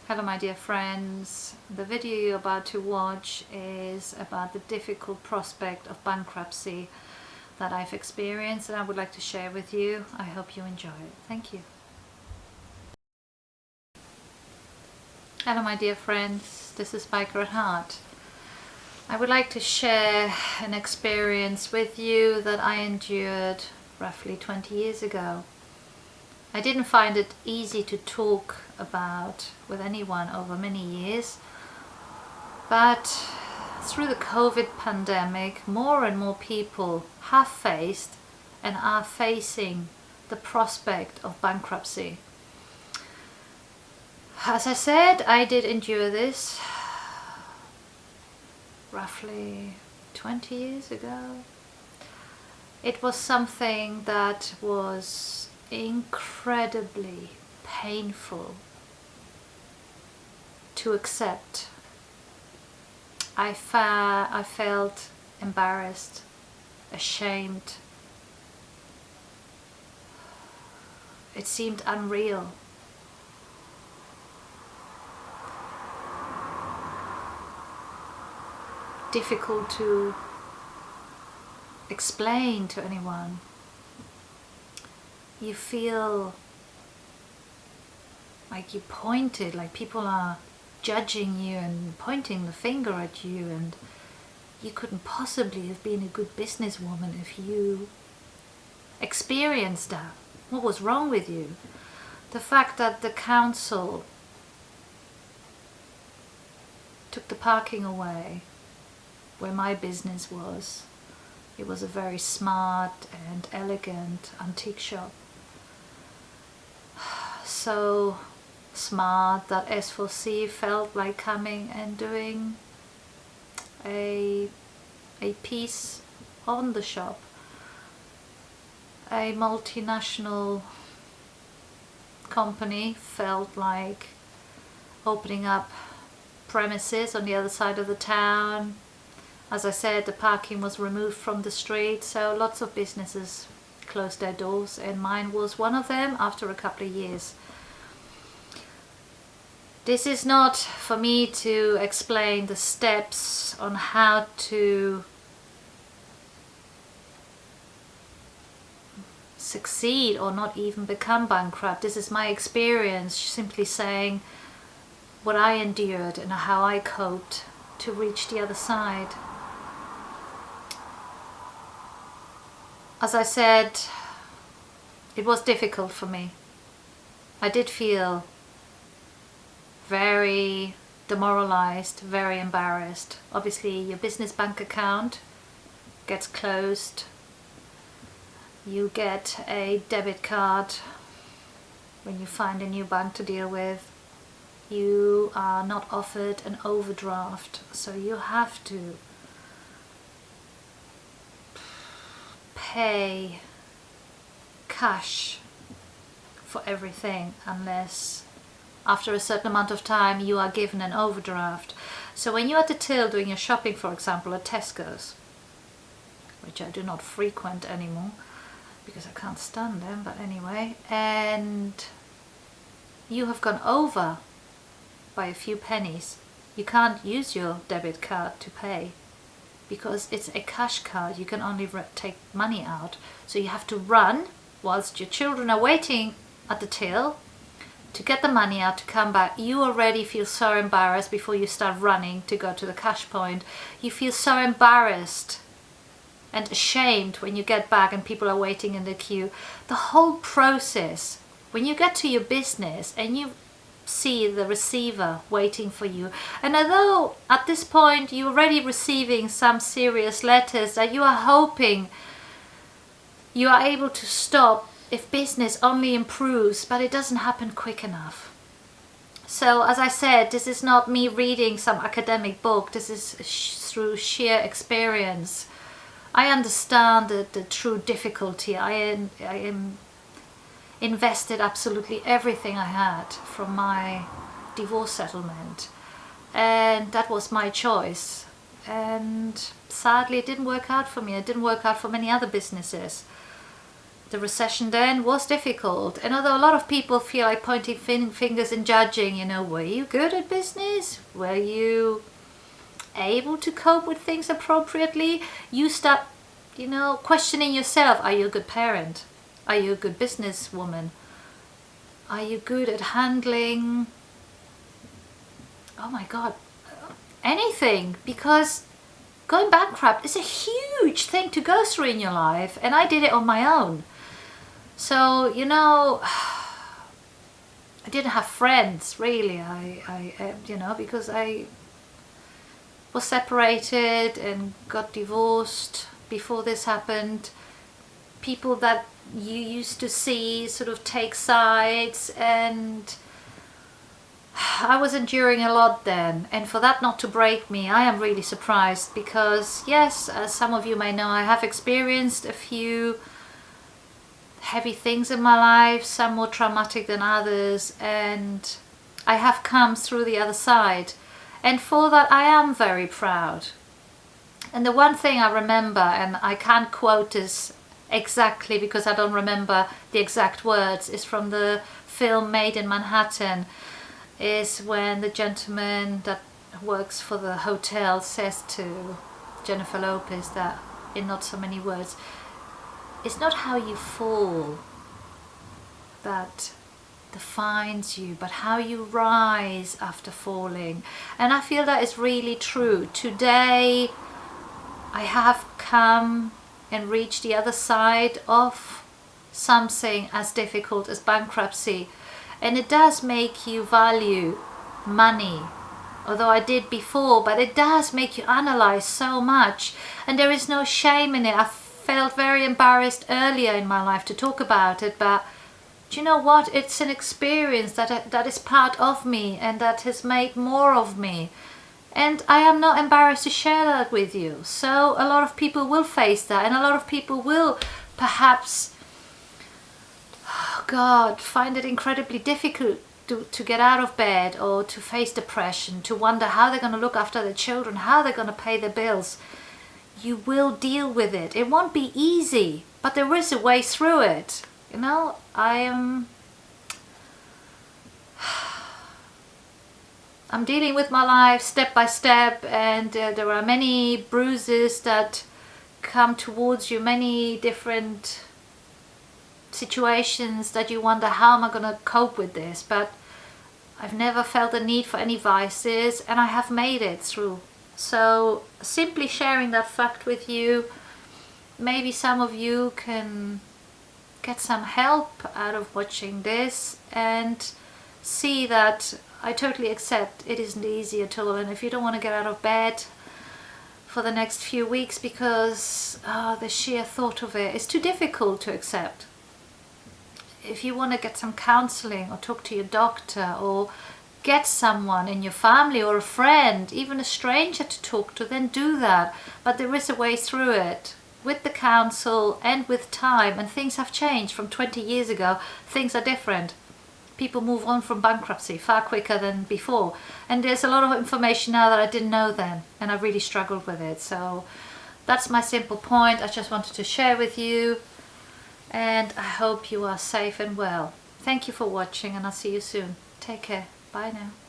Hello my dear friends, the video you're about to watch is about the difficult prospect of bankruptcy that I've experienced and I would like to share with you. I hope you enjoy it. Thank you. Hello my dear friends, this is Biker at Heart. I would like to share an experience with you that I endured roughly 20 years ago. I didn't find it easy to talk about with anyone over many years, but through the COVID pandemic, more and more people have faced and are facing the prospect of bankruptcy. As I said, I did endure this roughly 20 years ago. It was something that was incredibly painful to accept. I felt embarrassed, ashamed. It seemed unreal. Difficult to explain to anyone. You feel like you pointed, like people are judging you and pointing the finger at you, and you couldn't possibly have been a good businesswoman if you experienced that. What was wrong with you? The fact that the council took the parking away where my business was. It was a very smart and elegant antique shop. So smart that S4C felt like coming and doing a piece on the shop. A multinational company felt like opening up premises on the other side of the town. As I said, the parking was removed from the street, so lots of businesses closed their doors, and mine was one of them after a couple of years. This is not for me to explain the steps on how to succeed or not even become bankrupt. This is my experience, simply saying what I endured and how I coped to reach the other side. As I said, it was difficult for me. I did feel very demoralized, very embarrassed. Obviously, your business bank account gets closed. You get a debit card when you find a new bank to deal with. You are not offered an overdraft, so you have to pay cash for everything unless after a certain amount of time you are given an overdraft. So when you're at the till doing your shopping, for example at Tesco's, which I do not frequent anymore because I can't stand them, but anyway, and you have gone over by a few pennies, you can't use your debit card to pay because it's a cash card. You can only take money out, so you have to run whilst your children are waiting at the till to get the money out to come back. You already feel so embarrassed before you start running to go to the cash point. You feel so embarrassed and ashamed when you get back and people are waiting in the queue. The whole process, when you get to your business and you see the receiver waiting for you, and although at this point you're already receiving some serious letters that you are hoping you are able to stop if business only improves, but it doesn't happen quick enough. So as I said, this is not me reading some academic book, this is through sheer experience. I understand the true difficulty. I am invested absolutely everything I had from my divorce settlement, and that was my choice, and sadly it didn't work out for me. It didn't work out for many other businesses. the recession then was difficult. And although a lot of people feel like pointing fingers and judging, you know, were you good at business? Were you able to cope with things appropriately? You start, you know, questioning yourself. Are you a good parent? Are you a good businesswoman? Are you good at handling, oh my God, anything? Because going bankrupt is a huge thing to go through in your life, and I did it on my own. So, you know, I didn't have friends really. I you know, because I was separated and got divorced before this happened. People that you used to see sort of take sides, and I was enduring a lot then, and for that not to break me, I am really surprised, because yes, as some of you may know, I have experienced a few heavy things in my life, some more traumatic than others, and I have come through the other side, and for that I am very proud. And the one thing I remember, and I can't quote this exactly because I don't remember the exact words, is from the film Made in Manhattan, is when the gentleman that works for the hotel says to Jennifer Lopez that, in not so many words, it's not how you fall that defines you, but how you rise after falling. And I feel that is really true. Today I have come and reached the other side of something as difficult as bankruptcy, and it does make you value money, although I did before, but it does make you analyze so much, and there is no shame in it. I felt very embarrassed earlier in my life to talk about it, but do you know what, it's an experience that is part of me and that has made more of me, and I am not embarrassed to share that with you. So a lot of people will face that, and a lot of people will perhaps, oh God, find it incredibly difficult to get out of bed, or to face depression, to wonder how they're going to look after their children, how they're going to pay their bills. You will deal with it. It won't be easy, but there is a way through it. You know, I'm dealing with my life step by step, and there are many bruises that come towards you, many different situations that you wonder, how am I going to cope with this? But I've never felt the need for any vices, and I have made it through. So simply sharing that fact with you, maybe some of you can get some help out of watching this and see that I totally accept it isn't easy at all. And if you don't want to get out of bed for the next few weeks because the sheer thought of it is too difficult to accept, if you want to get some counseling or talk to your doctor or get someone in your family or a friend, even a stranger to talk to, then do that. But there is a way through it with the counsel and with time, and things have changed from 20 years ago. Things are different. People move on from bankruptcy far quicker than before, and there's a lot of information now that I didn't know then, and I really struggled with it. So that's my simple point. I just wanted to share with you, and I hope you are safe and well. Thank you for watching, and I'll see you soon. Take care. Bye now.